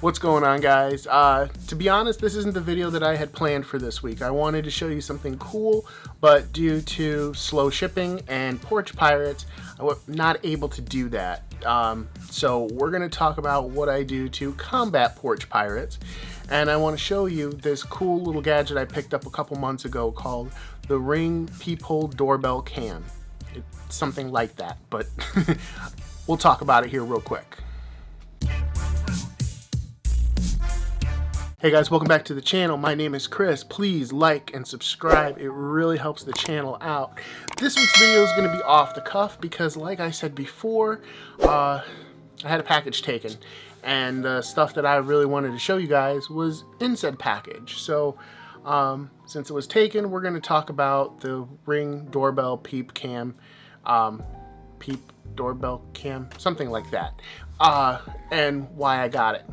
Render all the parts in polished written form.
What's going on, guys? To be honest, this isn't the video that I had planned for this week. I wanted to show you something cool, but due to slow shipping and porch pirates, I was not able to do that. So we're going to talk about what I do to combat porch pirates, and I want to show you this cool little gadget I picked up a couple months ago called the Ring Peephole Doorbell Cam. It's something like that, but we'll talk about it here real quick. Hey guys, welcome back to the channel. My name is Chris. Please like and subscribe. It really helps the channel out. This week's video is going to be off the cuff because, like I said before, I had a package taken, and the stuff that I really wanted to show you guys was in said package. So since it was taken, we're going to talk about the Ring Doorbell Peep Cam, Peep Doorbell Cam, something like that, and why I got it.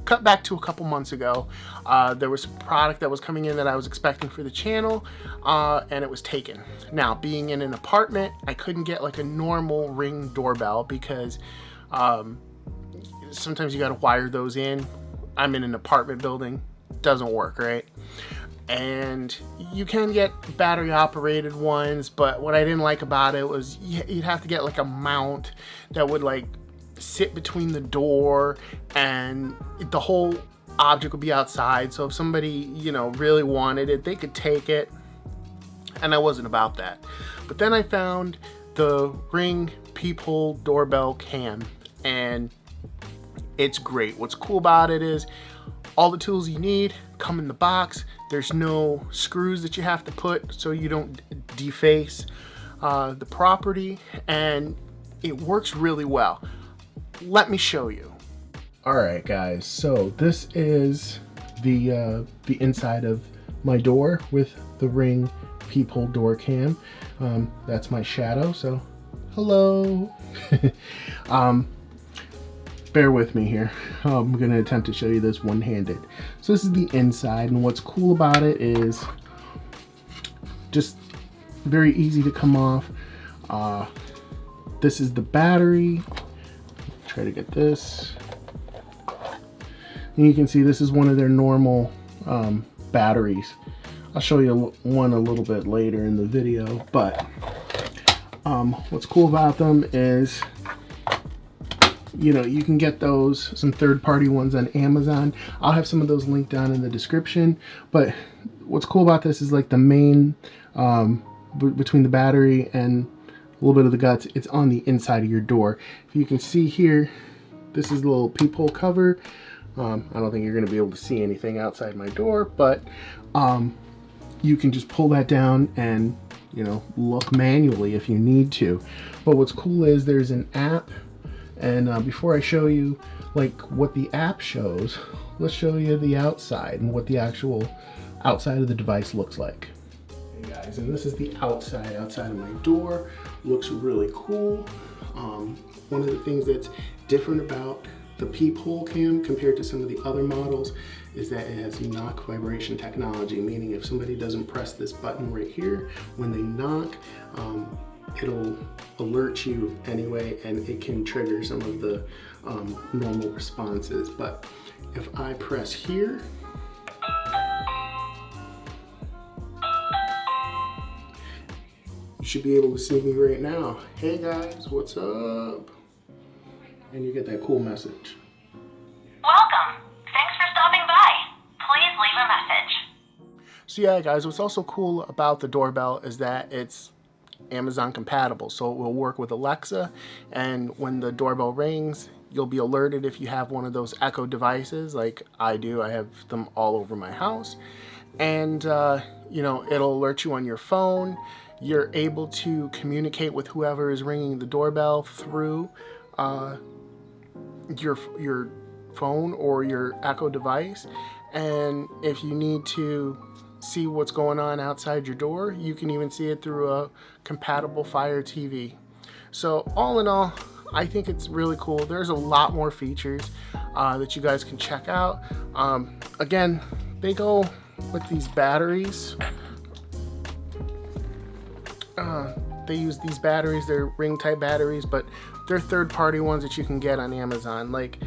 Cut back to a couple months ago, there was a product that was coming in that I was expecting for the channel, and it was taken. Now, being in an apartment, I couldn't get like a normal Ring doorbell because sometimes you got to wire those in. I'm in an apartment building, doesn't work, right? And you can get battery operated ones, but what I didn't like about it was you'd have to get like a mount that would like sit between the door, and the whole object would be outside, so if somebody, you know, really wanted it, they could take it, and I wasn't about that. But then I found the Ring Peephole Doorbell Cam, and it's great. What's cool about it is all the tools you need come in the box. There's no screws that you have to put so you don't deface the property, and it works really well. Let me show you. Alright guys, so this is the inside of my door with the Ring Peephole Door Cam. That's my shadow, so hello. Bear with me here. I'm going to attempt to show you this one-handed. So this is the inside, and what's cool about it is just very easy to come off. This is the battery. Try to get this, and you can see this is one of their normal batteries. I'll show you one a little bit later in the video, but what's cool about them is, you know, you can get those, some third-party ones on Amazon. I'll have some of those linked down in the description, but what's cool about this is like the main between the battery and a little bit of the guts, it's on the inside of your door. If you can see here, this is the little peephole cover. I don't think you're going to be able to see anything outside my door, but you can just pull that down and, you know, look manually if you need to. But what's cool is there's an app, and before I show you like what the app shows, let's show you the outside and what the actual outside of the device looks like. Hey guys, and this is the outside of my door. Looks really cool. One of the things that's different about the Peephole Cam compared to some of the other models is that it has knock vibration technology, meaning if somebody doesn't press this button right here, when they knock, it'll alert you anyway, and it can trigger some of the normal responses. But if I press here, you should be able to see me right now. Hey guys, what's up? And you get that cool message. Welcome. Thanks for stopping by. Please leave a message. So yeah guys, what's also cool about the doorbell is that it's Amazon compatible. So it will work with Alexa, and when the doorbell rings, you'll be alerted if you have one of those Echo devices like I do. I have them all over my house. And you know, it'll alert you on your phone. You're able to communicate with whoever is ringing the doorbell through your phone or your Echo device. And if you need to see what's going on outside your door, you can even see it through a compatible Fire TV. So all in all, I think it's really cool. There's a lot more features that you guys can check out. Again, they go with these batteries. They use these batteries, they're ring type batteries, but they're third-party ones that you can get on Amazon. Like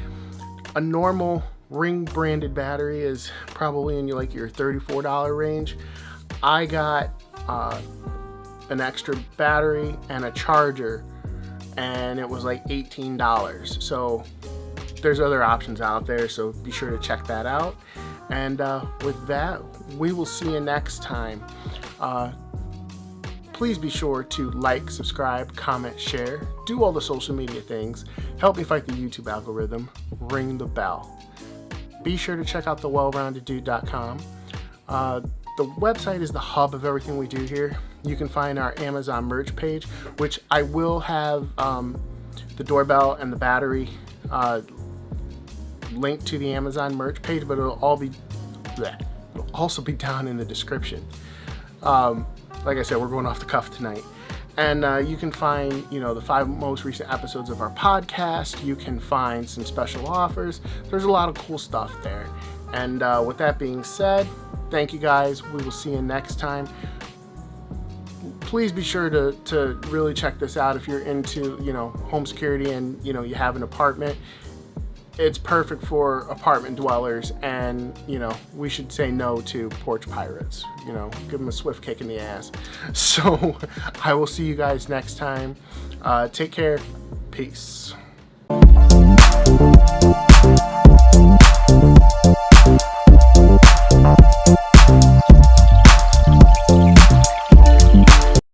a normal Ring branded battery is probably in your $34 range. I got an extra battery and a charger, and it was like $18. So there's other options out there, so be sure to check that out. And with that, we will see you next time. Please be sure to like, subscribe, comment, share, do all the social media things. Help me fight the YouTube algorithm. Ring the bell. Be sure to check out thewellroundeddude.com. The website is the hub of everything we do here. You can find our Amazon merch page, which I will have the doorbell and the battery linked to the Amazon merch page, but it'll also be down in the description. Like I said, we're going off the cuff tonight. And you can find, the 5 most recent episodes of our podcast. You can find some special offers. There's a lot of cool stuff there. And with that being said, thank you guys. We will see you next time. Please be sure to really check this out if you're into, home security and, you have an apartment. It's perfect for apartment dwellers, and, we should say no to porch pirates. Give them a swift kick in the ass. So I will see you guys next time. Take care. Peace.